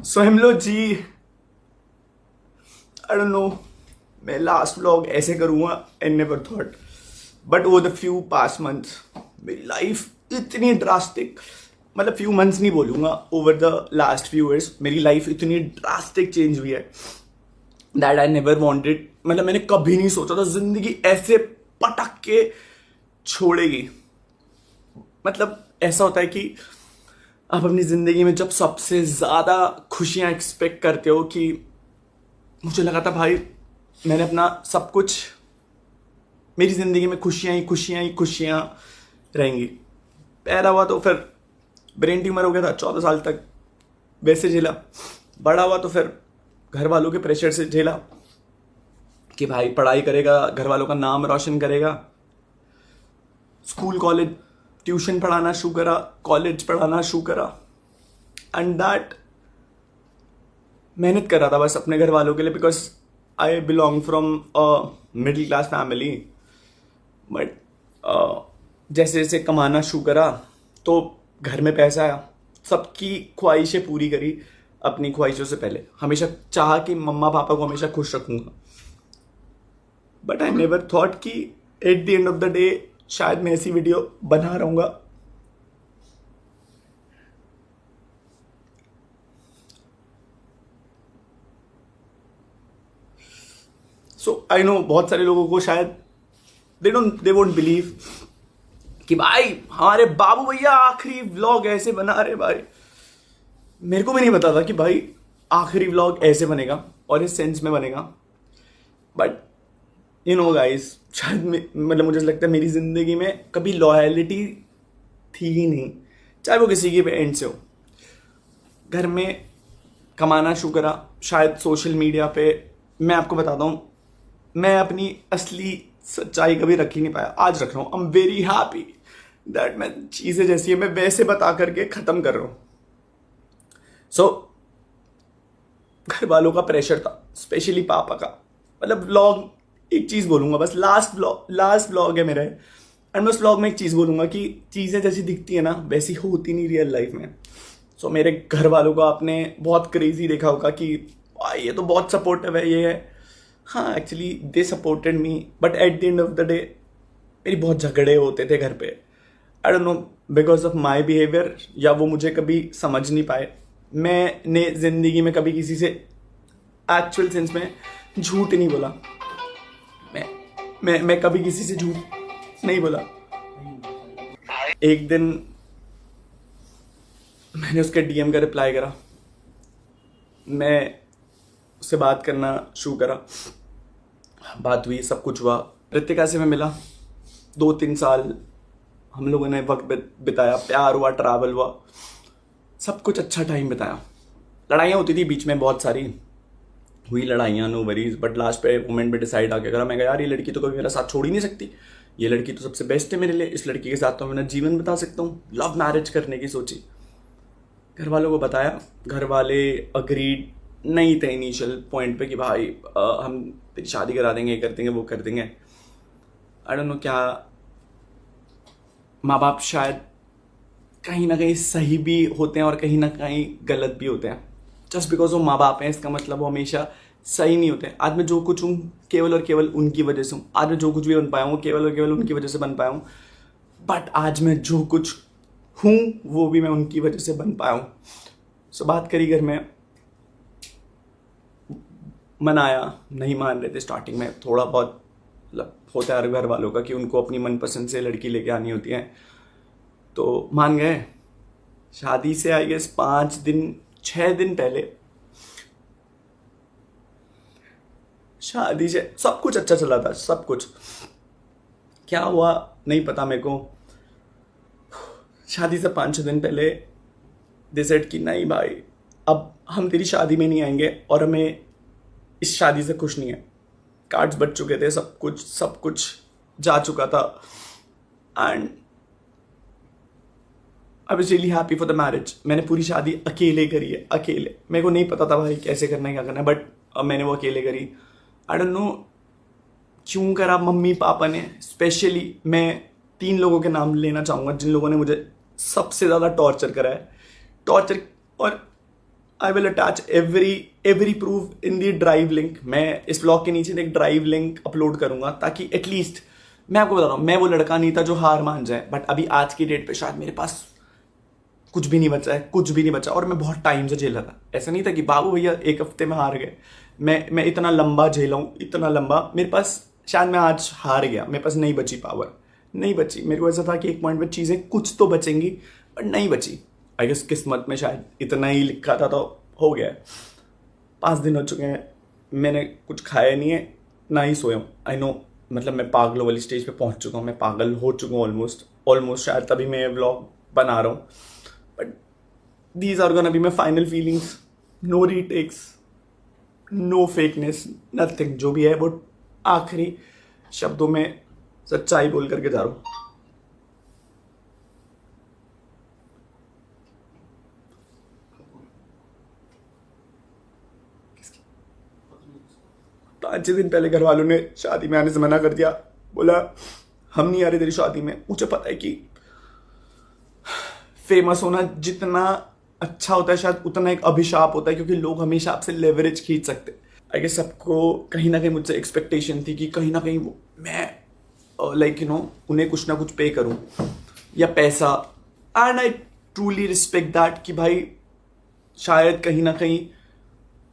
सो हेमलो जी, I don't know, मैं लास्ट व्लॉग ऐसे करूँगा and never thought, but over the few past months मेरी लाइफ इतनी ड्रास्टिक, मतलब फ्यू मंथ्स नहीं बोलूँगा, over the last few years मेरी लाइफ इतनी ड्रास्टिक चेंज हुई है दैट आई नेवर वांटेड। मतलब मैंने कभी नहीं सोचा था जिंदगी ऐसे पटक के छोड़ेगी। मतलब ऐसा होता है कि आप अपनी ज़िंदगी में जब सबसे ज़्यादा खुशियाँ एक्सपेक्ट करते हो, कि मुझे लगा था भाई मैंने अपना सब कुछ, मेरी ज़िंदगी में खुशियाँ ही खुशियाँ ही खुशियाँ रहेंगी। पैदा हुआ तो फिर ब्रेन ट्यूमर हो गया था, 14 साल तक वैसे झेला। बड़ा हुआ तो फिर घर वालों के प्रेशर से झेला कि भाई पढ़ाई करेगा, घर वालों का नाम रोशन करेगा। स्कूल कॉलेज ट्यूशन पढ़ाना शुरू करा, कॉलेज पढ़ाना शुरू करा, एंड दैट मेहनत कर रहा था बस अपने घर वालों के लिए, because I belong from a middle class family. But जैसे जैसे कमाना शुरू करा तो घर में पैसा आया, सबकी ख्वाहिशें पूरी करी, अपनी ख्वाहिशों से पहले हमेशा चाहा कि मम्मा पापा को हमेशा खुश रखूंगा। बट आई नेवर थॉट कि eight the end of the day शायद मैं ऐसी वीडियो बना रहूंगा। सो आई नो बहुत सारे लोगों को शायद दे वोंट बिलीव कि भाई हमारे बाबू भैया आखिरी व्लॉग ऐसे बना रहे। भाई मेरे को भी नहीं पता था कि भाई आखिरी व्लॉग ऐसे बनेगा और इस सेंस में बनेगा। बट यू नो गाइस, शायद मतलब मुझे लगता है मेरी ज़िंदगी में कभी लॉयलिटी थी ही नहीं, चाहे वो किसी के एंड से हो। घर में कमाना शुरू करा, शायद सोशल मीडिया पे मैं आपको बताता हूँ, मैं अपनी असली सच्चाई कभी रख ही नहीं पाया, आज रख रहा हूँ। I am very happy that मैं चीज़ें जैसी है मैं वैसे बता करके ख़त्म कर रहा हूँ। सो घर वालों का प्रेशर था, स्पेशली पापा का। मतलब व्लॉग एक चीज़ बोलूँगा बस, लास्ट व्लॉग है मेरा, एंड मैं उस व्लॉग में एक चीज़ बोलूँगा कि चीज़ें जैसी दिखती है ना वैसी होती नहीं रियल लाइफ में। सो मेरे घर वालों को आपने बहुत क्रेजी देखा होगा कि भाई ये तो बहुत सपोर्टिव है, ये है। हाँ, actually they supported me, but at the end of the day मेरी बहुत झगड़े होते थे घर पे। आई don't no because of my behaviour, या वो मुझे कभी समझ नहीं पाए। मैंने ज़िंदगी में कभी किसी से एक्चुअल सेंस में झूठ नहीं बोला। मैं कभी किसी से झूठ नहीं बोला। एक दिन मैंने उसके डीएम का रिप्लाई करा, मैं उससे बात करना शुरू करा, बात हुई, सब कुछ हुआ। रितिका से मैं मिला, 2-3 साल हम लोगों ने वक्त बिताया, प्यार हुआ, ट्रैवल हुआ, सब कुछ अच्छा टाइम बिताया। लड़ाइयाँ होती थी बीच में, बहुत सारी हुई लड़ाइयाँ, नो वरीज। बट लास्ट पे मोमेंट पे डिसाइड आके करा, मैं कहा यार ये लड़की तो कभी मेरा साथ छोड़ ही नहीं सकती, ये लड़की तो सबसे बेस्ट है मेरे लिए, इस लड़की के साथ तो मैं जीवन बिता सकता हूँ। लव मैरिज करने की सोची, घर वालों को बताया, घर वाले अग्रीड नहीं थे इनिशियल पॉइंट पे कि भाई हम तेरी शादी करा देंगे, ये कर देंगे, वो कर देंगे। आई डोंट नो क्या, माँ बाप शायद कहीं ना कहीं सही भी होते हैं और कहीं ना कहीं गलत भी होते हैं। जस्ट बिकॉज वो माँ बाप हैं इसका मतलब वो हमेशा सही नहीं होते। आज मैं जो कुछ हूँ केवल और केवल उनकी वजह से हूँ, आज मैं जो कुछ भी बन पाया हूँ केवल और केवल उनकी वजह से बन पाया हूँ। बट आज मैं जो कुछ हूँ वो भी मैं उनकी वजह से बन पाया हूँ। सो बात करी घर में, मनाया, नहीं मान रहे थे स्टार्टिंग में, थोड़ा बहुत मतलब होता है घर वालों का कि उनको अपनी मनपसंद से लड़की लेके आनी होती है, तो मान गए। शादी से आई गेस 6 दिन पहले, शादी से सब कुछ अच्छा चला था, सब कुछ। क्या हुआ नहीं पता मेरे को। शादी से 5-6 दिन पहले दे सेड कि नहीं भाई अब हम तेरी शादी में नहीं आएंगे और हमें इस शादी से खुश नहीं है। कार्ड्स बच चुके थे, सब कुछ जा चुका था, and I was really happy for the marriage. मैंने पूरी शादी अकेले करी है, अकेले। मेरे को नहीं पता था भाई कैसे करना है, क्या करना है, बट मैंने वो अकेले करी। आई डोंट नो क्यों करा मम्मी पापा ने। स्पेशली मैं 3 लोगों के नाम लेना चाहूँगा जिन लोगों ने मुझे सबसे ज़्यादा टॉर्चर करा है। टॉर्चर, और I will attach every proof in the drive link. मैं इस ब्लॉग के नीचे एक ड्राइव लिंक अपलोड करूंगा ताकि एटलीस्ट, मैं आपको बता रहा हूँ, मैं वो लड़का नहीं था जो हार मान जाए, बट अभी आज की डेट पे शायद मेरे पास कुछ भी नहीं बचा है, कुछ भी नहीं बचा। और मैं बहुत टाइम से झेला था, ऐसा नहीं था कि बाबू भैया एक हफ्ते में हार गए। मैं इतना लंबा झेला हूँ, इतना लंबा। मेरे पास शायद मैं आज हार गया, मेरे पास नहीं बची पावर, नहीं बची। मेरे को ऐसा था कि एक पॉइंट पे चीज़ें कुछ तो बचेंगी, बट नहीं बची। आई गेस किस्मत में शायद इतना ही लिखा था तो हो गया है। 5 दिन हो चुके हैं, मैंने कुछ खाया नहीं है, ना ही सोया हूँ। आई नो, मतलब मैं पागलों वाली स्टेज पे पहुँच चुका हूँ, मैं पागल हो चुका हूँ ऑलमोस्ट शायद, तभी मैं व्लॉग बना रहा हूँ। But these are gonna be my final feelings, no retakes, no fakeness, nothing. जो भी है वो आखिरी शब्दों में सच्चाई बोल करके जा रहा हूँ। तो 5 दिन पहले घर वालों ने शादी में आने से मना कर दिया, बोला हम नहीं आ रहे तेरी शादी में। मुझे पता है कि फेमस होना जितना अच्छा होता है शायद उतना एक अभिशाप होता है, क्योंकि लोग हमेशा आपसे लेवरेज खींच सकते। आई गेस सबको कहीं ना कहीं मुझसे एक्सपेक्टेशन थी कि कहीं ना कहीं मैं लाइक यू नो उन्हें कुछ ना कुछ पे करूं या पैसा। And I truly respect that कि भाई शायद कहीं ना कहीं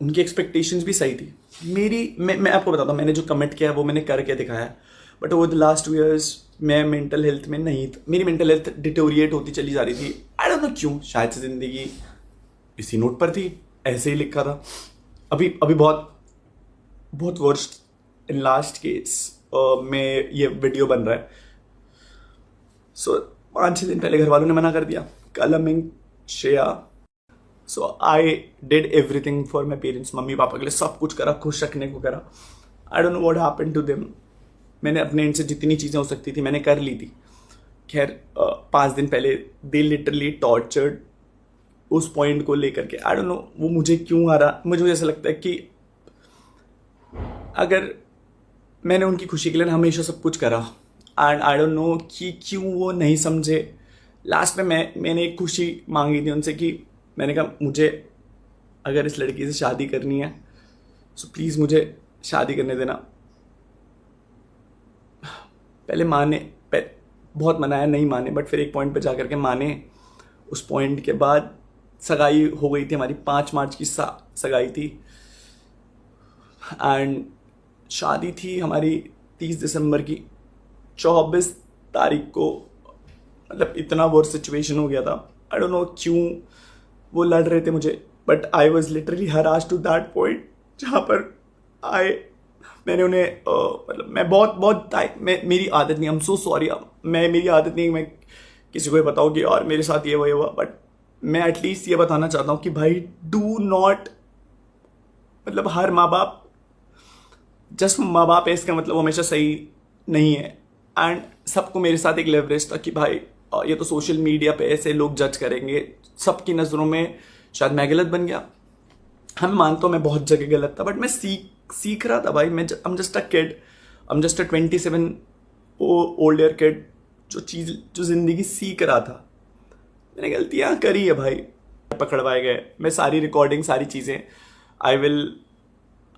उनकी एक्सपेक्टेशंस भी सही थी। मैं आपको बताता हूँ, मैंने जो कमिट किया है वो मैंने करके दिखाया है। But over the last 2 years मैं मेंटल हेल्थ में नहीं था, मेरी मेंटल हेल्थ डिटोरिएट होती चली जा रही थी। आई डोंट नो क्यों, शायद से जिंदगी इसी नोट पर थी, ऐसे ही लिखा था। अभी बहुत वर्स्ट इन लास्ट केस में ये वीडियो बन रहा है। सो 5-6 दिन पहले घर वालों ने मना कर दिया, calming Shreya. So I did everything for my parents, मम्मी पापा के लिए सब कुछ करा, खुश रखने को करा। I don't know what happened to them. मैंने अपने एंड से जितनी चीज़ें हो सकती थी मैंने कर ली थी। खैर 5 दिन पहले दे लिटरली टॉर्चर्ड उस पॉइंट को लेकर के। आई डोंट नो वो मुझे क्यों आ रहा, मुझे ऐसा लगता है कि अगर मैंने उनकी खुशी के लिए हमेशा सब कुछ करा, एंड आई डोंट नो कि क्यों वो नहीं समझे। लास्ट में मैंने एक खुशी मांगी थी उनसे कि मैंने कहा मुझे अगर इस लड़की से शादी करनी है सो प्लीज़ मुझे शादी करने देना। पहले बहुत मनाया, नहीं माने, बट फिर एक पॉइंट पे जा करके माने। उस पॉइंट के बाद सगाई हो गई थी हमारी, 5 मार्च की सगाई थी। एंड शादी थी हमारी 30 दिसंबर की। 24 तारीख को मतलब इतना वर्स्ट सिचुएशन हो गया था। आई डोंट नो क्यों वो लड़ रहे थे मुझे, but I was literally harassed to that point जहाँ पर मैंने उन्हें मतलब मैं बहुत मेरी आदत नहीं, आई एम सो सॉरी, मेरी आदत नहीं मैं किसी को ये बताऊँ कि और मेरे साथ ये हुआ, बट मैं एटलीस्ट ये बताना चाहता हूँ कि भाई डू नॉट, मतलब हर माँ बाप जस्ट माँ बाप है इसका मतलब हमेशा सही नहीं है। एंड सबको मेरे साथ एक लेवरेज था कि भाई ये तो सोशल मीडिया पे ऐसे लोग जज करेंगे, सबकी नज़रों में शायद मैं गलत बन गया। हम मानता हूँ मैं बहुत जगह गलत था, बट मैं सीख रहा था भाई। I am just a kid, I am just a 27 old year kid जो जिंदगी सीख रहा था। मैंने गलतियाँ करी है भाई, पकड़वाए गए। मैं सारी रिकॉर्डिंग सारी चीज़ें I will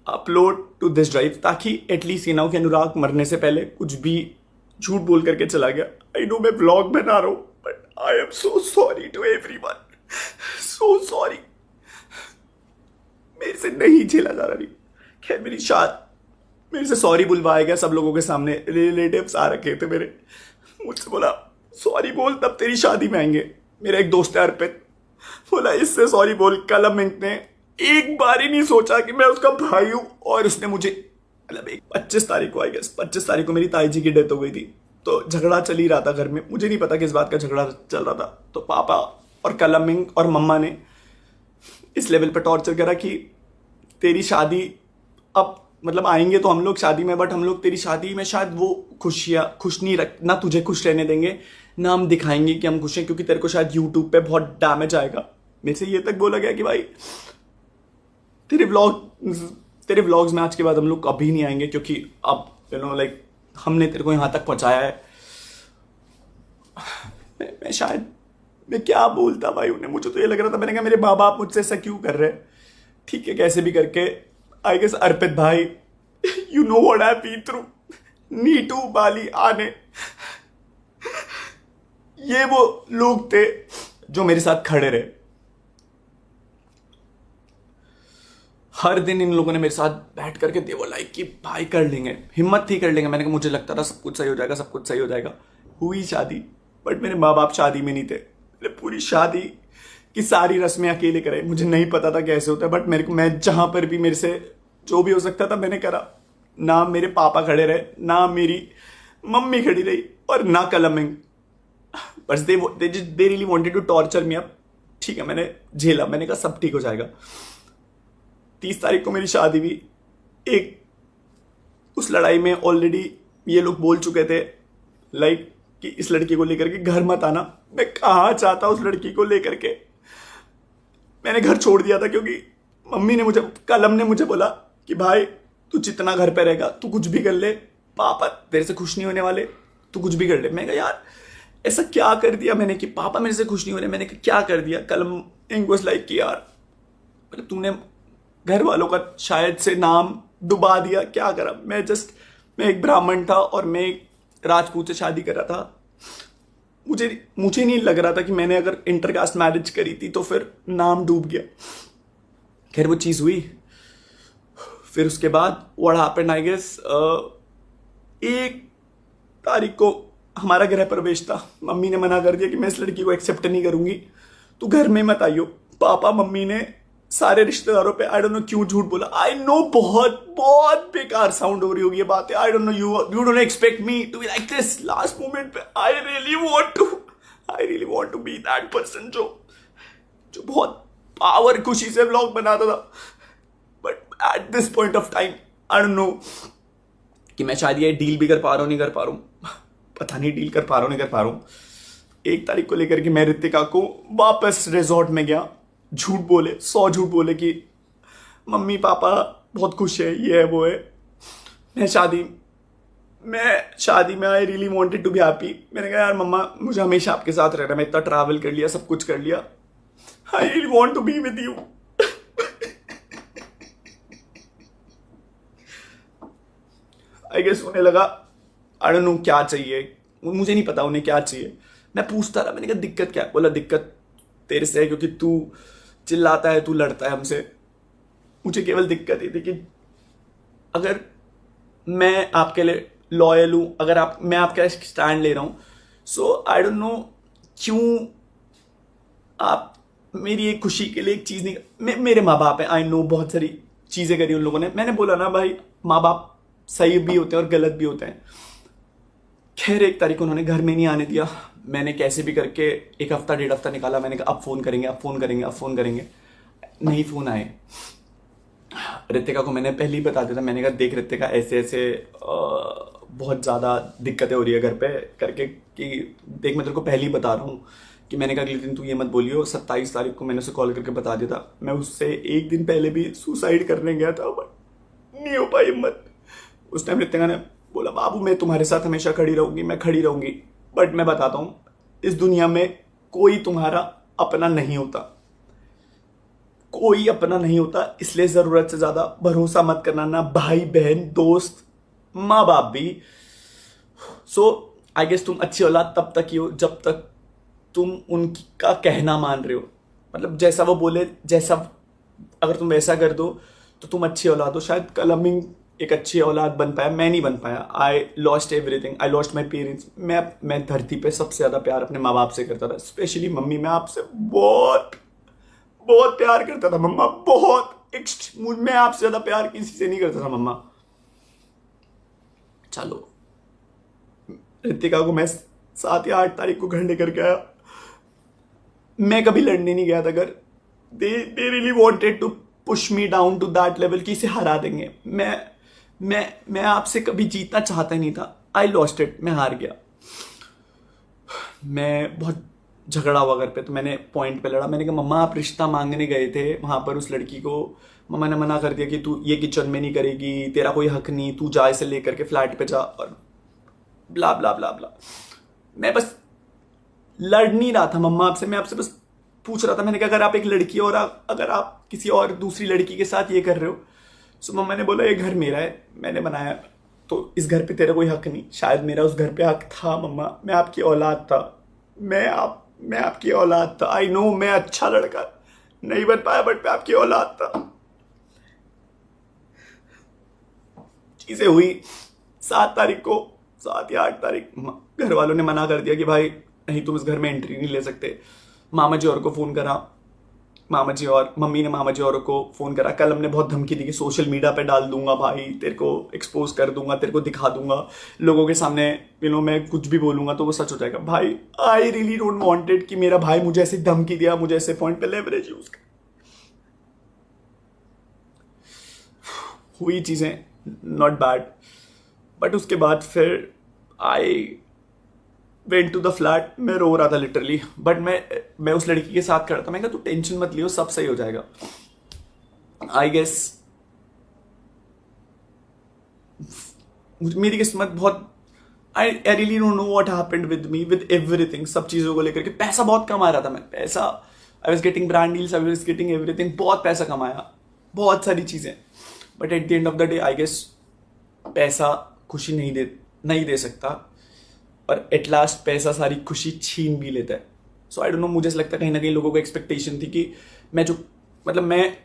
upload to this drive, ताकि एटलीस्ट ये ना हो कि अनुराग मरने से पहले कुछ भी झूठ बोल करके चला गया। आई नो मैं व्लॉग बना रहा हूँ, but I am so sorry to everyone, so sorry. मेरे से नहीं झेला जा रहा। खैर मेरे से सॉरी बुलवाया गया सब लोगों के सामने, रिलेटिव्स आ रखे थे मेरे, मुझसे बोला सॉरी बोल तब तेरी शादी में आएंगे। मेरा एक दोस्त है अर्पित, बोला इससे सॉरी बोल। कलम ने एक बार ही नहीं सोचा कि मैं उसका भाई हूं, और उसने मुझे मतलब 25 तारीख को, आई गेस 25 तारीख को मेरी ताई जी की डेथ हो गई थी। तो झगड़ा चल ही रहा था घर में, मुझे नहीं पता किस बात का झगड़ा चल रहा था। तो पापा और कलमिंग और मम्मा ने इस लेवल पर टॉर्चर करा कि तेरी शादी अब मतलब आएंगे तो हम लोग शादी में, बट हम लोग तेरी शादी में शायद वो खुश नहीं रख, ना तुझे खुश रहने देंगे ना हम दिखाएंगे कि हम खुश हैं, क्योंकि तेरे को शायद यूट्यूब पे बहुत डैमेज आएगा। मेरे से ये तक बोला गया कि भाई तेरे व्लॉग्स में आज के बाद हम लोग कभी नहीं आएंगे, क्योंकि अब यू नो लाइक हमने तेरे को यहाँ तक पहुँचाया है। मैं शायद मैं क्या बोलता भाई उन्हें, मुझे तो ये लग रहा था, मैंने कहा मेरे माँ बाप मुझसे ऐसा क्यों कर रहे हैं। ठीक है, कैसे भी करके आई गेस अर्पित भाई, you know what I been through, नीटू बाली आने, ये वो लोग थे जो मेरे साथ खड़े रहे। हर दिन इन लोगों ने मेरे साथ बैठ करके दे वो लाइक कि भाई कर लेंगे, हिम्मत थी कर लेंगे। मैंने कहा मुझे लगता था सब कुछ सही हो जाएगा, सब कुछ सही हो जाएगा। हुई शादी, बट मेरे माँ बाप शादी में नहीं थे। मैंने पूरी शादी की सारी रस्में अकेले कराई। मुझे नहीं पता था कैसे होता है, बट मेरे को, मैं जहां पर भी मेरे से जो भी हो सकता था मैंने करा। ना मेरे पापा खड़े रहे, ना मेरी मम्मी खड़ी रही, और ना कलमिंग। बस they really wanted to torture me up. ठीक है, मैंने झेला, मैंने कहा सब ठीक हो जाएगा। 30 तारीख को मेरी शादी हुई। उस लड़ाई में ऑलरेडी ये लोग बोल चुके थे लाइक कि इस लड़की को लेकर के घर मत आना। मैं कहाँ चाहता उस लड़की को लेकर के, मैंने घर छोड़ दिया था, क्योंकि मम्मी ने मुझे, कलम ने मुझे बोला कि भाई तू जितना घर पे रहेगा तू कुछ भी कर ले, पापा तेरे से खुश नहीं होने वाले, तू कुछ भी कर ले। मैं कहा यार ऐसा क्या कर दिया मैंने कि पापा मेरे से खुश नहीं हो रहे। मैंने कहा क्या कर दिया। कलम इंग्लिश लाइक कि यार मतलब तूने घर वालों का शायद से नाम डुबा दिया, क्या करा। मैं एक ब्राह्मण था और मैं एक राजपूत से शादी कर रहा था। मुझे नहीं लग रहा था कि मैंने अगर इंटरकास्ट मैरिज करी थी तो फिर नाम डूब गया। खैर वो चीज़ हुई। फिर उसके बाद व्हाट हैपेंड आई गेस, 1 तारीख को हमारा गृह प्रवेश था। मम्मी ने मना कर दिया कि मैं इस लड़की को एक्सेप्ट नहीं करूंगी, तू घर में मत आइयो। पापा मम्मी ने सारे रिश्तेदारों पे आई डोंट नो क्यों झूठ बोला। आई नो बहुत बहुत बेकार साउंड हो रही होगी ये बातें। I don't know, you don't expect me to be like this. Last moment पे I really want to be that person जो बहुत पावर खुशी से व्लॉग बनाता था। But at this point of time I don't know कि मैं शायद ये डील भी कर पा रहा हूं नहीं कर पा रहा हूं, पता नहीं डील कर पा रहा हूं नहीं कर पा रहा हूं। 1 तारीख को लेकर के मैं रितिका को वापस रिजॉर्ट में गया। झूठ बोले, 100 झूठ बोले कि मम्मी पापा बहुत खुश है, ये है वो है। मैं शादी में I really wanted to be happy. मैंने कहा यार मम्मा मुझे हमेशा आपके साथ रहना, मैं इतना ट्रैवल कर लिया, सब कुछ कर लिया, I really want to be with you. I guess उन्हें लगा आई डोंट नो क्या चाहिए, मुझे नहीं पता उन्हें क्या चाहिए। मैं पूछता रहा, मैंने कहा दिक्कत क्या है। बोला दिक्कत तेरे से है क्योंकि तू चिल्लाता है, तू लड़ता है हमसे। मुझे केवल दिक्कत ये थी कि अगर मैं आपके लिए लॉयल हूं, अगर मैं आपका स्टैंड ले रहा हूं, सो आई डोंट नो क्यों आप मेरी एक खुशी के लिए एक चीज नहीं। मेरे माँ बाप है, आई नो बहुत सारी चीजें करी उन लोगों ने। मैंने बोला ना भाई माँ बाप सही भी होते हैं और गलत भी होते हैं। खैर 1 तारीख को उन्होंने घर में नहीं आने दिया। मैंने कैसे भी करके 1 हफ्ता 1.5 हफ्ता निकाला। मैंने कहा अब फोन करेंगे, नहीं फोन आए। रितिका को मैंने पहले ही बता दिया था, मैंने कहा देख रितिका ऐसे बहुत ज़्यादा दिक्कतें हो रही है घर पे करके, कि देख मैं तेरे को पहले ही बता रहा हूँ कि मैंने कहा अगले दिन तू ये मत बोलियो। 27 तारीख को मैंने उसे कॉल करके बता दिया था। मैं उससे 1 दिन पहले भी सुसाइड करने गया था, बट नहीं हो पाई हिम्मत। उस टाइम रितिका ने बोला बाबू मैं तुम्हारे साथ हमेशा खड़ी रहूंगी, मैं खड़ी रहूंगी। बट मैं बताता हूं इस दुनिया में कोई तुम्हारा अपना नहीं होता, कोई अपना नहीं होता। इसलिए जरूरत से ज्यादा भरोसा मत करना, ना भाई बहन दोस्त माँ बाप भी। सो आई गेस तुम अच्छी औलाद तब तक ही हो जब तक तुम उनका कहना मान रहे हो। मतलब जैसा वो बोले, जैसा अगर तुम वैसा कर दो तो तुम अच्छी औलाद हो। शायद कलमिंग एक अच्छी औलाद बन पाया, मैं नहीं बन पाया। I lost everything, I lost my parents. मैं धरती पे सबसे ज्यादा प्यार अपने माँ बाप से करता था, स्पेशली मम्मी। मैं आपसे बहुत बहुत प्यार करता था मम्मा, बहुत। मैं आपसे ज्यादा प्यार किसी से नहीं करता था मम्मा। चलो रितिका को मैं 7 या 8 तारीख को घर लेकर के आया। मैं कभी लड़ने नहीं गया था अगर they really wanted to push me down to that level कि इसे हरा देंगे। मैं आपसे कभी जीतना चाहता ही नहीं था। आई लॉस्ट इट, मैं हार गया। मैं बहुत झगड़ा हुआ घर पे, तो मैंने पॉइंट पे लड़ा। मैंने कहा मम्मा आप रिश्ता मांगने गए थे वहां पर उस लड़की को, मम्मा ने मना कर दिया कि तू ये किचन में नहीं करेगी, तेरा कोई हक नहीं, तू जा इसे लेकर के फ्लैट पे जा, और ब्ला ब्ला ब्ला ब्ला। मैं बस लड़ नहीं रहा था मम्मा आपसे, मैं आपसे बस पूछ रहा था। मैंने कहा अगर आप एक लड़की और अगर आप किसी और दूसरी लड़की के साथ ये कर रहे हो, सो मम्मा ने बोला ये घर मेरा है, मैंने बनाया, तो इस घर पे तेरा कोई हक नहीं। शायद मेरा उस घर पे हक था मम्मा, मैं आपकी औलाद था, मैं आपकी औलाद था। आई नो मैं अच्छा लड़का नहीं बन पाया, बट मैं आपकी औलाद था। चीजें हुई 7 तारीख को, 7 या 8 तारीख, घर वालों ने मना कर दिया कि भाई नहीं, तुम इस घर में एंट्री नहीं ले सकते। मामा जी और को फोन करा, मामा जी और मम्मी ने मामा जी और को फोन करा। कल हमने बहुत धमकी दी कि सोशल मीडिया पे डाल दूंगा भाई, तेरे को एक्सपोज कर दूंगा, तेरे को दिखा दूंगा लोगों के सामने, मैं कुछ भी बोलूंगा तो वो सच हो जाएगा। भाई आई रियली डोंट वांटेड कि मेरा भाई मुझे ऐसे धमकी दिया, मुझे ऐसे पॉइंट पे लेवरेज यूज कर। हुई चीजें नॉट बैड, बट उसके बाद फिर I went to the flat. मैं रो रहा था लिटरली, बट मैं उस लड़की के साथ खड़ा था। मैं कहा तू टेंशन मत लियो, सब सही हो जाएगा। आई गेस मेरी किस्मत बहुत, I really don't know what happened with me, with everything, सब चीजों को लेकर के। पैसा बहुत कमा रहा था मैं, पैसा, I was getting brand deals, I was getting everything, बहुत पैसा कमाया, बहुत सारी चीजें, but at the end of the day I guess पैसा खुशी नहीं दे सकता, और एट लास्ट पैसा सारी खुशी छीन भी लेता है। सो आई डोंट नो, मुझे ऐसा लगता है कहीं ना कहीं लोगों को एक्सपेक्टेशन थी कि मैं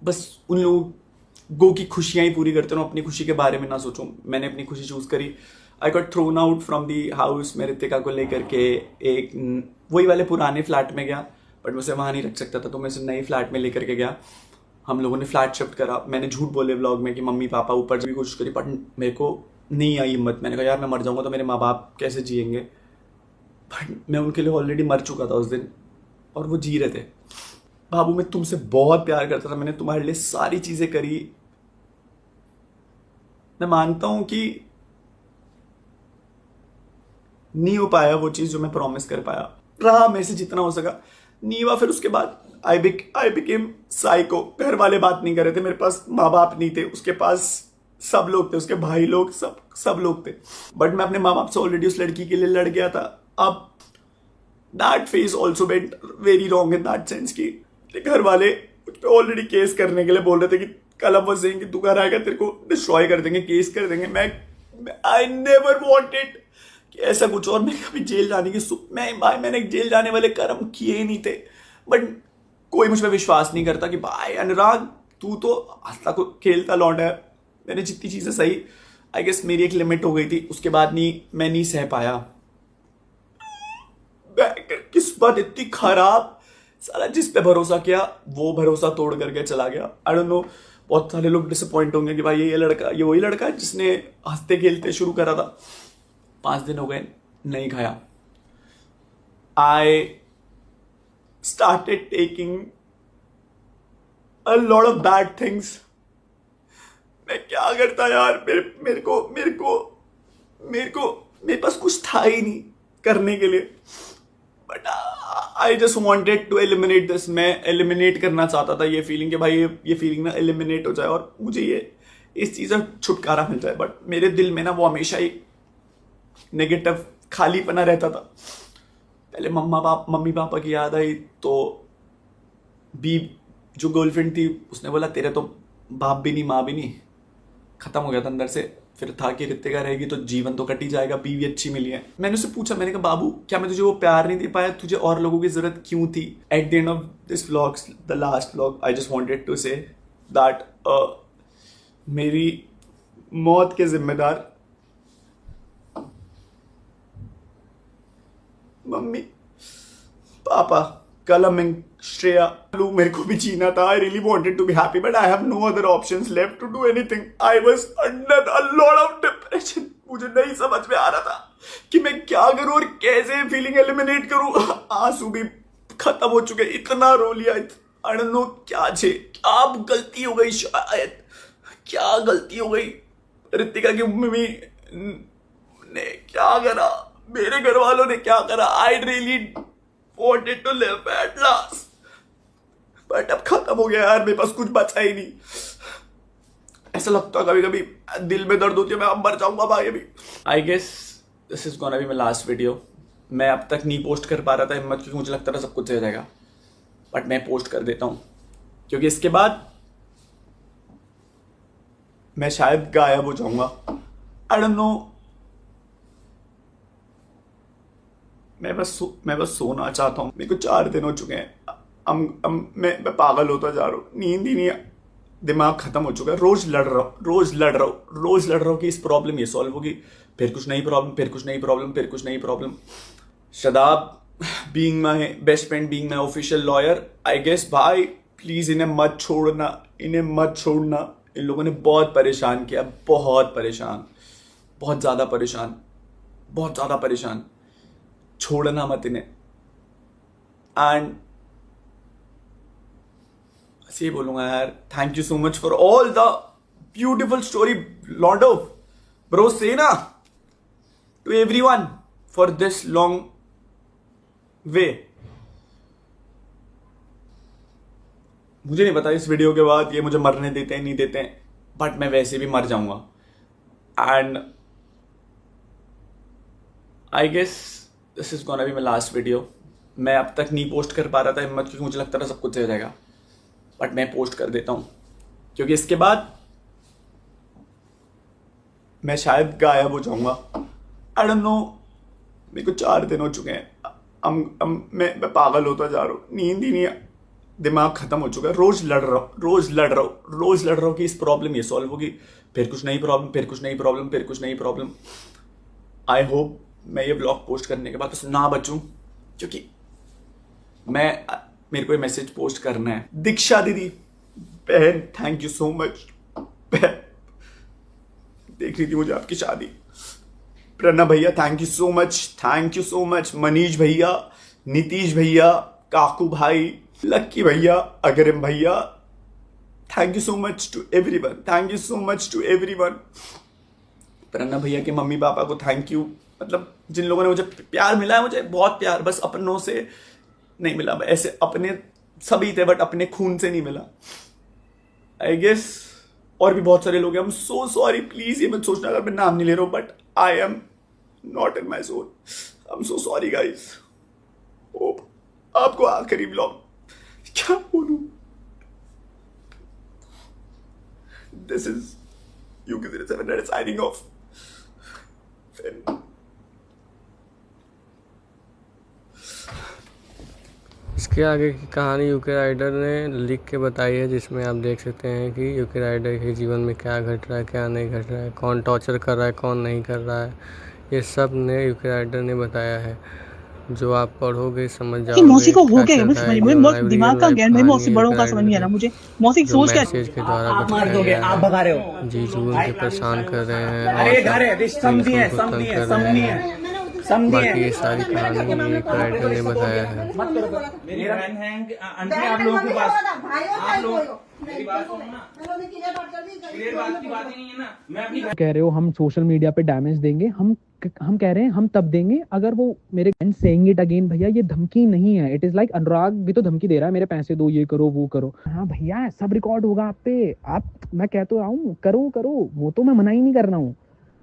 बस उन लोगों की खुशियां ही पूरी करते रहूं, अपनी खुशी के बारे में ना सोचूं। मैंने अपनी खुशी चूज करी। I got thrown out from the house. मैं रितिका को लेकर के एक वही वाले पुराने फ्लैट में गया, बट मैं उसे वहां नहीं रख सकता था, तो मैं उसे नई फ्लैट में लेकर के गया। हम लोगों ने फ्लैट शिफ्ट करा। मैंने झूठ बोले व्लॉग में कि मम्मी पापा ऊपर भी कोशिश करी, बट मेरे को नहीं आई हिम्मत। मैंने कहा यार मैं मर जाऊंगा तो मेरे माँ बाप कैसे जिएंगे, बट मैं उनके लिए ऑलरेडी मर चुका था उस दिन, और वो जी रहे थे। बाबू मैं तुमसे बहुत प्यार करता था, मैंने तुम्हारे लिए सारी चीजें करी। मैं मानता हूं कि नहीं हो पाया वो चीज जो मैं प्रॉमिस कर पाया, रहा मेरे से जितना हो सका, नहीं हुआ। फिर उसके बाद आई बिकेम साइको। घर वाले बात नहीं कर रहे थे, मेरे पास माँ बाप नहीं थे, उसके पास सब लोग थे, उसके भाई लोग, सब लोग थे, बट मैं अपने माँ बाप से ऑलरेडी उस लड़की के लिए लड़ गया था। अब that phase also went very wrong in that sense कि घर वाले मुझ पे ऑलरेडी केस करने के लिए बोल रहे थे कि कल अब वो कि तू घर आएगा तेरे को डिस्ट्रॉय कर देंगे, केस कर देंगे। मैं आई नेवर वांटेड कि ऐसा कुछ, और मैं कभी जेल जाने की मैंने जेल जाने वाले कर्म किए ही नहीं थे, बट कोई मुझ पर विश्वास नहीं करता कि भाई अनुराग तू तो हंसता को खेलता लौंडा है। मैंने जितनी चीजें सही, आई गेस मेरी एक लिमिट हो गई थी, उसके बाद मैं नहीं सह पाया। किस्मत इतनी खराब, साला जिस पे भरोसा किया वो भरोसा तोड़ करके चला गया। आई डोंट नो, बहुत सारे लोग डिसअपॉइंट होंगे कि भाई ये वही लड़का है जिसने हंसते खेलते शुरू करा था। 5 दिन हो गए नहीं खाया। I started taking a lot of bad things. मैं क्या करता यार, मेरे पास कुछ था ही नहीं करने के लिए, but I just wanted to eliminate this. मैं एलिमिनेट करना चाहता था ये फीलिंग कि भाई ये फीलिंग ना एलिमिनेट हो जाए और मुझे इस चीज से छुटकारा मिल जाए। बट मेरे दिल में ना वो हमेशा ही नेगेटिव खालीपना रहता था। पहले मम्मी पापा की याद आई तो जो गर्लफ्रेंड थी उसने बोला तेरे तो बाप भी नहीं माँ भी नहीं, खत्म हो गया था अंदर से। फिर था कि रितिका रहेगी तो जीवन तो कट ही जाएगा, बीवी अच्छी मिली है। मैंने उससे पूछा, मैंने कहा बाबू क्या मैं तुझे वो प्यार नहीं दे पाया, तुझे और लोगों की जरूरत क्यों थी? At the end of this vlog, the last vlog, I just wanted to say that मेरी मौत के जिम्मेदार मम्मी पापा, कलमिंग, श्रेया, मेरे को भी जीना था। I really wanted to be happy but I have no other options left to do anything. I was under a lot of depression. मुझे नहीं समझ में आ रहा था कि मैं क्या करूं और कैसे फीलिंग एलिमिनेट करूं। आंसू भी खत्म हो चुके, इतना रो लिया। आई डोंट नो क्या गलती हो गई, शायद क्या गलती हो गई। रितिका की मम्मी ने क्या करा, मेरे घर वालों ने क्या करा। I really wanted to live at last, but अब खत्म हो गया यार, मेरे पास कुछ बचा ही नहीं। ऐसा लगता है कभी कभी दिल में दर्द होती है मैं अब मर जाऊंगा भाई अभी। I guess this is gonna be my last video. मैं अब तक नहीं पोस्ट कर पा रहा था हिम्मत, क्योंकि मुझे लगता था सब कुछ हो जाएगा, बट मैं पोस्ट कर देता हूँ क्योंकि इसके बाद मैं शायद गायब हो जाऊंगा। आई डोंट नो, मैं बस सोना चाहता हूँ। मेरे को 4 दिन हो चुके हैं, मैं पागल होता जा रहा हूँ, नींद ही नहीं, दिमाग खत्म हो चुका है। रोज लड़ रहा हूँ कि इस प्रॉब्लम ये सॉल्व होगी, फिर कुछ नई प्रॉब्लम, फिर कुछ नई प्रॉब्लम, फिर कुछ नई problem. Shadab being my best friend, being my official lawyer, I guess भाई प्लीज इन्हें मत छोड़ना, इन लोगों ने बहुत परेशान किया, बहुत परेशान, बहुत ज्यादा परेशान। छोड़ना मत इन्हें। एंड बस ये बोलूंगा यार, thank you so much for all the beautiful story लॉन्डो ब्रो, से ना to everyone for this long way. मुझे नहीं पता इस वीडियो के बाद ये मुझे मरने देते हैं नहीं देते हैं, बट मैं वैसे भी मर जाऊंगा। And I guess this is gonna be my last video. मैं अब तक नहीं पोस्ट कर पा रहा था हिम्मत, क्योंकि मुझे लगता था सब कुछ हो जाएगा, बट मैं पोस्ट कर देता हूं क्योंकि इसके बाद मैं शायद गायब हो जाऊंगा। आई डोंट नो, मेरे को 4 दिन हो चुके हैं, मैं पागल होता जा रहा हूँ, नींद ही नहीं, दिमाग खत्म हो चुका है। रोज लड़ रहा हूँ कि इस प्रॉब्लम ये सॉल्व होगी, फिर कुछ नई प्रॉब्लम। आई होप मैं ये ब्लॉग पोस्ट करने के बाद बस ना बचूं, क्योंकि मेरे को ये मैसेज पोस्ट करना है। दीक्षा दीदी बहन, थैंक यू सो मच, देख रही थी मुझे आपकी शादी। प्रणव भैया thank you so much. Manish भैया, नीतीश भैया, काकू भाई, लक्की भैया, अगरिम भैया, thank you so much to everyone. Pranav भैया के मम्मी पापा को थैंक यू, मतलब जिन लोगों ने मुझे प्यार मिला है, मुझे बहुत प्यार, बस अपनों से नहीं मिला। ऐसे अपने सभी थे बट अपने खून से नहीं मिला। आई गेस और भी बहुत सारे लोग हैं। आई एम सो सॉरी, प्लीज ये मत सोचना अगर मैं नाम नहीं ले रहा हूं, but I am not in my zone. I am so sorry guys. आपको आखिरी ब्लॉग क्या बोलूं, this is UK07 signing off. इसके आगे की कहानी यूके राइडर ने लिख के बताई है, जिसमें आप देख सकते हैं कि यूके राइडर के जीवन में क्या घट रहा है, क्या नहीं घट रहा है, कौन टॉर्चर कर रहा है, कौन नहीं कर रहा है, ये सब ने यूके राइडर ने बताया है। जो आप पढ़ोगे समझ कि मौसी जाओगे को हो क्या गया, चल मुझे रहा समझ है। मुझे जो बहुत लाइव दिमाग रियल का लाइफ ज्ञान भाई, कहानी मौसी है बड़ों यूके का समझ नहीं आ राइडर रहा की, मुझे। मौसी जो सोच क्या मैसेज के द्वारा आप मार बताया दोगे, गया आप है। भगा रहे हो। जी जुगुन के परेशान कर रहे हैं अरे ये घर है, और समझी है, उनको तंग कर रहे हैं। बाकी ये सारी कहानी यूके राइडर ने बताया है। मेरी बहन है आंटी, आप लोगों के पास, आप लोग मेरी बात सुनो ना, क्लियर बात की बात ही नहीं है ना। मैं अपनी कह रहे हो हम सोशल मीडिया पे डैमेज देंगे, हम कह रहे हैं हम तब देंगे अगर वो मेरे एंड सेइंग इट अगेन। भैया ये धमकी नहीं है, इट इज लाइक अनुराग भी तो धमकी दे रहा है, मेरे पैसे दो, ये करो वो करो। हाँ भैया सब रिकॉर्ड होगा आप पे, आप मैं कह तो रहा हूँ करो, वो तो मैं मना ही नहीं कर रहा हूँ।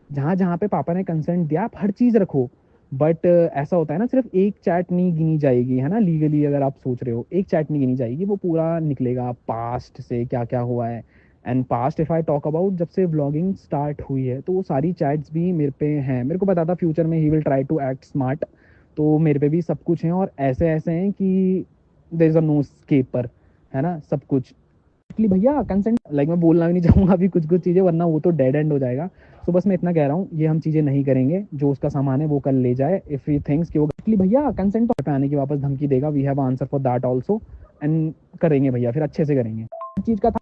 जहाँ जहाँ पे पापा ने कंसेंट दिया आप हर चीज रखो, बट ऐसा होता है ना, सिर्फ एक चैट नहीं गिनी जाएगी, है ना। लीगली अगर आप सोच रहे हो एक चैट नहीं गिनी जाएगी, वो पूरा निकलेगा पास्ट से क्या क्या हुआ है। And past if I talk about, जब से व्लॉगिंग स्टार्ट हुई है तो वो सारी चैट्स भी मेरे पे हैं। मेरे को पता था फ्यूचर में he will try to act smart, तो मेरे पे भी सब कुछ है और ऐसे ऐसे हैं कि there is a no escaper, है ना सब कुछ। एक्चुअली भैया कंसेंट लाइक मैं बोलना भी नहीं चाहूँगा अभी कुछ चीज़ें, वरना वो तो डेड एंड हो जाएगा। तो बस मैं इतना कह रहा हूँ, ये हम चीज़ें नहीं करेंगे, जो उसका सामान है वो कल ले जाए। इफ़ ही थिंक्स कि वो एक्चुअली भैया कंसेंट पे आने की वापस धमकी देगा, we have answer for that also. End करेंगे भैया, फिर अच्छे से करेंगे। हर चीज़ का था,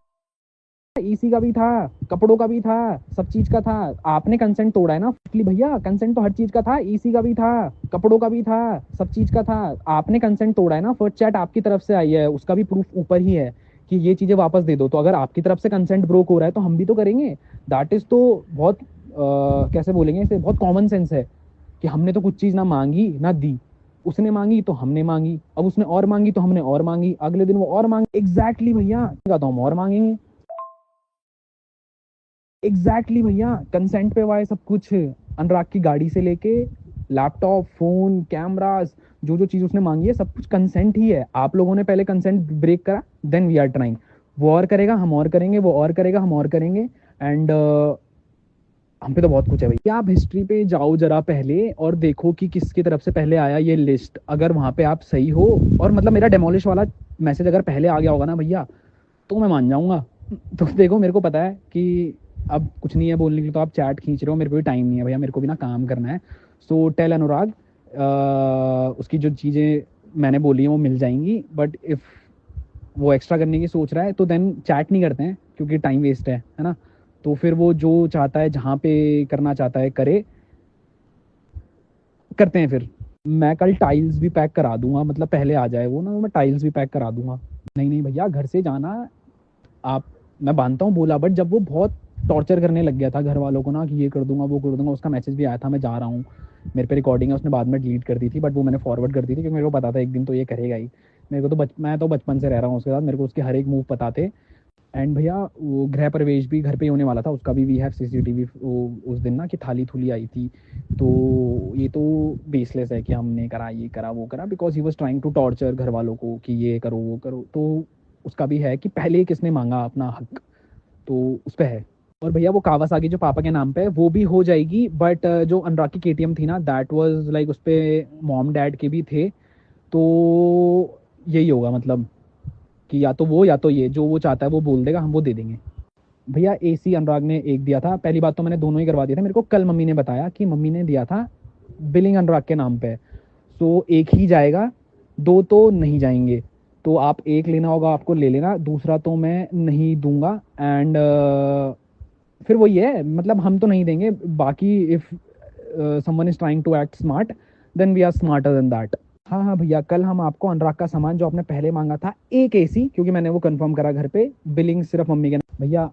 ईसी का भी था, कपड़ों का भी था, सब चीज़ का था। आपने कंसेंट तोड़ा है ना एक्चुअली भैया, कंसेंट तो हर चीज़ का था, ईसी का भी था, कपड़ों का भी था, सब चीज़ का था। आपने कंसेंट तोड़ा है ना, फर्स्ट चैट आपकी तरफ से आई है, उसका भी प्रूफ ऊपर ही है कि ये चीज़ें वापस दे दो। तो अगर आपकी तरफ से कंसेंट ब्रोक हो रहा है तो हम भी तो करेंगे। दैट इज़ तो बहुत कैसे बोलेंगे इसे, बहुत कॉमन सेंस है कि हमने तो कुछ चीज़ ना मांगी ना दी, उसने मांगी तो हमने मांगी, अब उसने और मांगी तो हमने और मांगी, अगले दिन वो और मांगी। एग्जैक्टली भैया, तो हम और मांगेंगे। एग्जैक्टली भैया, कंसेंट पे हुआ है सब कुछ। अनुराग की गाड़ी से लेके लैपटॉप, फोन, कैमराज, जो जो चीज़ उसने मांगी है सब कुछ कंसेंट ही है। आप लोगों ने पहले कंसेंट ब्रेक करा, देन वी आर ट्राइंग। वो और करेगा, हम और करेंगे, वो और करेगा, हम और करेंगे। एंड हम पे तो बहुत कुछ है भाई। आप हिस्ट्री पे जाओ जरा पहले और देखो कि किसकी तरफ से पहले आया ये लिस्ट। अगर वहाँ पे आप सही हो, और मतलब मेरा डेमोलिश वाला मैसेज अगर पहले आ गया होगा ना भैया, तो मैं मान जाऊँगा। तो देखो मेरे को पता है कि अब कुछ नहीं है बोलने के लिए, तो आप चैट खींच रहे हो, मेरे को भी टाइम नहीं है भैया, मेरे को भी ना काम करना है। सो टेल अनुराग उसकी जो चीज़ें मैंने बोली हैं वो मिल जाएंगी, बट इफ़ वो एक्स्ट्रा करने की सोच रहा है तो देन चैट नहीं करते हैं, क्योंकि टाइम वेस्ट है ना। तो फिर वो जो चाहता है, जहाँ पे करना चाहता है करे, करते हैं। फिर मैं कल टाइल्स भी पैक करा दूंगा, मतलब पहले आ जाए वो ना, मैं टाइल्स भी पैक करा दूंगा। नहीं नहीं भैया, घर से जाना आप, मैं मानता हूँ बोला, बट जब वो बहुत टॉर्चर करने लग गया था घर वालों को ना कि ये कर दूंगा वो कर दूंगा, उसका मैसेज भी आया था मैं जा रहा हूँ, मेरे पे रिकॉर्डिंग है, उसने बाद में डिलीट कर दी थी, बट वो मैंने फॉरवर्ड कर दी थी, क्योंकि मेरे को पता था एक दिन तो ये करेगा ही। मेरे को तो मैं तो बचपन से रह रहा हूँ उसके साथ, मेरे को उसके हर एक मूव पता थे। एंड भैया वो गृह प्रवेश भी घर पे ही होने वाला था उसका भी, वी हैव CCTV उस दिन ना, कि थाली थूली आई थी। तो ये तो बेसलेस है कि हमने करा, ये करा, वो करा, because he was trying to torture घर वालों को कि ये करो वो करो। तो उसका भी है कि पहले किसने मांगा अपना हक, तो उस पर है। और भैया वो कावासाकी जो पापा के नाम पे है वो भी हो जाएगी, बट जो अनुराग की KTM थी ना, दैट वाज लाइक उस पर मॉम डैड के भी थे। तो यही होगा, मतलब कि या तो वो या तो ये, जो वो चाहता है वो बोल देगा, हम वो दे देंगे। भैया AC अनुराग ने एक दिया था, पहली बात तो मैंने दोनों ही करवा दिया था। मेरे को कल मम्मी ने बताया कि मम्मी ने दिया था बिलिंग अनुराग के नाम पे, सो एक ही जाएगा, दो तो नहीं जाएंगे। तो आप एक लेना होगा आपको ले लेना, दूसरा तो मैं नहीं दूंगा। एंड फिर वही है, मतलब हम तो नहीं देंगे, बाकी if someone is trying to act smart then we are smarter than that. हाँ हाँ भैया, कल हम आपको अनुराग का सामान जो आपने पहले मांगा था, एक AC, क्योंकि मैंने वो कंफर्म करा घर पे, बिलिंग सिर्फ मम्मी के नाम। भैया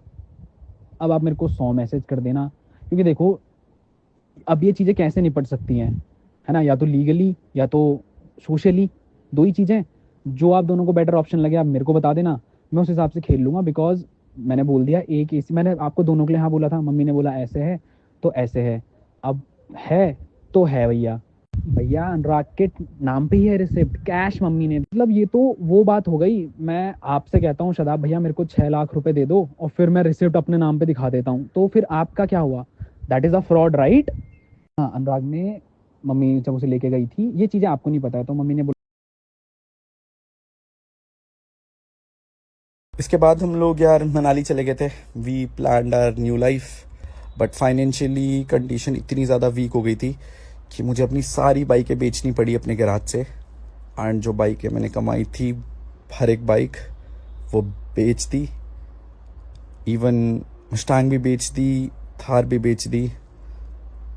अब आप मेरे को 100 मैसेज कर देना, क्योंकि देखो अब ये चीज़ें कैसे निपट सकती हैं, है ना, या तो लीगली या तो सोशली, दो ही चीज़ें। जो आप दोनों को बेटर ऑप्शन लगे आप मेरे को बता देना, मैं उस हिसाब से खेल लूँगा। बिकॉज मैंने बोल दिया एक AC, मैंने आपको दोनों के लिए हाँ बोला था, मम्मी ने बोला ऐसे है तो ऐसे है, अब है तो है भैया। भैया अनुराग के नाम पे ही है रिसिप्ट, कैश मम्मी ने, मतलब ये तो वो बात हो गई। मैं आपसे कहता हूँ शदाब भैया मेरे को 6 लाख रुपए दे दो, और फिर मैं रिसिप्ट अपने नाम पे दिखा देता हूँ, तो फिर आपका क्या हुआ? That is a fraud, right? हाँ, अनुराग ने, मम्मी जब उसे लेके गई थी, ये चीज़ें आपको नहीं पता है, तो मम्मी ने इसके बाद हम लोग यार मनाली चले गए थे। We planned our new life, but financially condition इतनी ज़्यादा वीक हो गई थी कि मुझे अपनी सारी बाइकें बेचनी पड़ी अपने गैराज से। एंड जो बाइकें मैंने कमाई थी, हर एक बाइक वो बेच दी, इवन मस्टैंग भी बेच दी, थार भी बेच दी।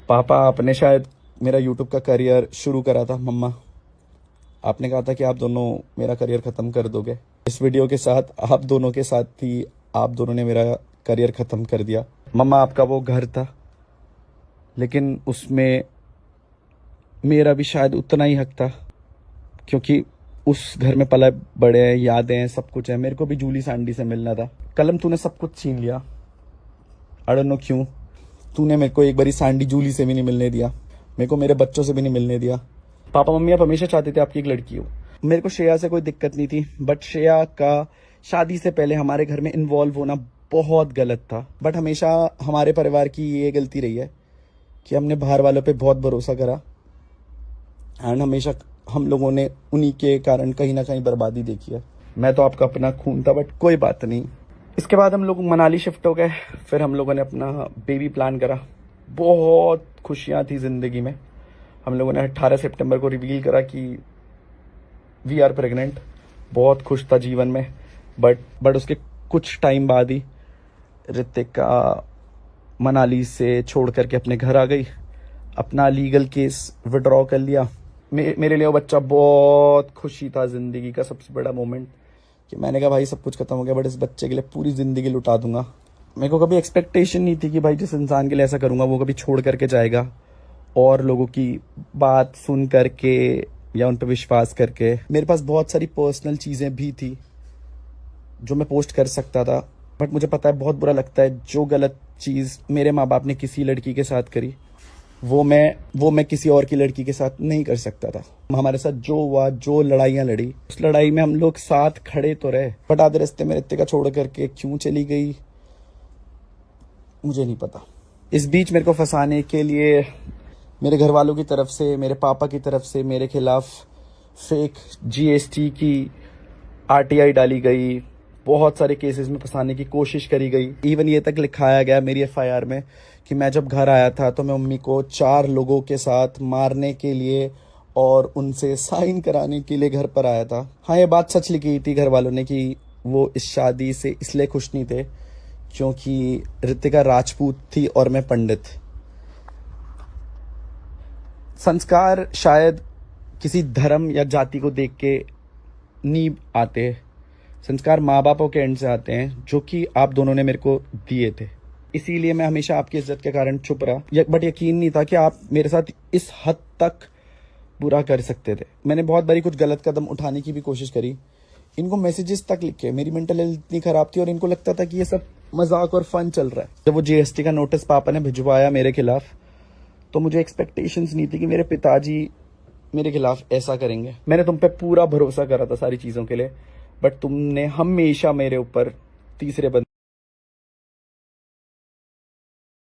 पापा आपने शायद मेरा यूट्यूब का करियर शुरू करा था, मम्मा आपने कहा था कि आप दोनों मेरा करियर ख़त्म कर दोगे। इस वीडियो के साथ आप दोनों के साथ ही आप दोनों ने मेरा करियर ख़त्म कर दिया। मम्मा आपका वो घर था, लेकिन उसमें मेरा भी शायद उतना ही हक था, क्योंकि उस घर में पले बड़े हैं, यादें हैं, सब कुछ है। मेरे को भी जूली सैंडी से मिलना था। कलम तूने सब कुछ छीन लिया, आई डोंट नो क्यों। तूने मेरे को एक बारी सैंडी जूली से भी नहीं मिलने दिया, मेरे को मेरे बच्चों से भी नहीं मिलने दिया। पापा मम्मी आप हमेशा चाहते थे आपकी एक लड़की हो। मेरे को श्रेया से कोई दिक्कत नहीं थी, बट श्रेया का शादी से पहले हमारे घर में इन्वॉल्व होना बहुत गलत था। बट हमेशा हमारे परिवार की ये गलती रही है कि हमने बाहर वालों पे बहुत भरोसा करा, एंड हमेशा हम लोगों ने उन्हीं के कारण कहीं ना कहीं बर्बादी देखी है। मैं तो आपका अपना खून था, बट कोई बात नहीं। इसके बाद हम लोग मनाली शिफ्ट हो गए, फिर हम लोगों ने अपना बेबी प्लान करा। बहुत खुशियाँ थी ज़िंदगी में। हम लोगों ने 18 सितंबर को रिवील करा कि वी आर प्रेग्नेंट। बहुत खुश था जीवन में, बट उसके कुछ टाइम बाद ही ऋतिका मनाली से छोड़ करके अपने घर आ गई, अपना लीगल केस विड्रॉ कर लिया। मेरे लिए वो बच्चा बहुत खुशी था, ज़िंदगी का सबसे बड़ा मोमेंट, कि मैंने कहा भाई सब कुछ खत्म हो गया, बट इस बच्चे के लिए पूरी ज़िंदगी लुटा दूंगा। मेरे को कभी एक्सपेक्टेशन नहीं थी कि भाई जिस इंसान के लिए ऐसा करूंगा वो कभी छोड़ करके जाएगा, और लोगों की बात सुन करके या उन पर विश्वास करके। मेरे पास बहुत सारी पर्सनल चीज़ें भी थी जो मैं पोस्ट कर सकता था, बट मुझे पता है बहुत बुरा लगता है जो गलत चीज़ मेरे माँ बाप ने किसी लड़की के साथ करी वो मैं किसी और की लड़की के साथ नहीं कर सकता था। हमारे साथ जो हुआ, जो लड़ाइयां लड़ी, उस लड़ाई में हम लोग साथ खड़े तो रहे, बट आधे रास्ते में रितिका छोड़ करके क्यों चली गई मुझे नहीं पता। इस बीच मेरे को फंसाने के लिए मेरे घर वालों की तरफ से, मेरे पापा की तरफ से मेरे खिलाफ फेक GST की RTI डाली गई, बहुत सारे केसेस में फंसाने की कोशिश करी गई। इवन ये तक लिखाया गया मेरी FIR में कि मैं जब घर आया था तो मैं मम्मी को 4 लोगों के साथ मारने के लिए और उनसे साइन कराने के लिए घर पर आया था। हाँ, ये बात सच लिखी थी घर वालों ने कि वो इस शादी से इसलिए खुश नहीं थे क्योंकि रितिका राजपूत थी और मैं पंडित। संस्कार शायद किसी धर्म या जाति को देख के नहीं आते, संस्कार माँ बापों के एंड से आते हैं, जो कि आप दोनों ने मेरे को दिए थे। इसीलिए मैं हमेशा आपकी इज्जत के कारण चुप रहा, बट यकीन नहीं था कि आप मेरे साथ इस हद तक बुरा कर सकते थे। मैंने बहुत बारी कुछ गलत कदम उठाने की भी कोशिश करी, इनको मैसेजेस तक लिखे, मेरी मेंटल हेल्थ इतनी खराब थी और इनको लगता था कि ये सब मजाक और फन चल रहा है। जब वो GST का नोटिस पापा ने भिजवाया मेरे खिलाफ, तो मुझे एक्सपेक्टेशंस नहीं थी कि मेरे पिताजी मेरे खिलाफ ऐसा करेंगे। मैंने तुम पे पूरा भरोसा करा था सारी चीज़ों के लिए, बट तुमने हमेशा मेरे ऊपर तीसरे बंदे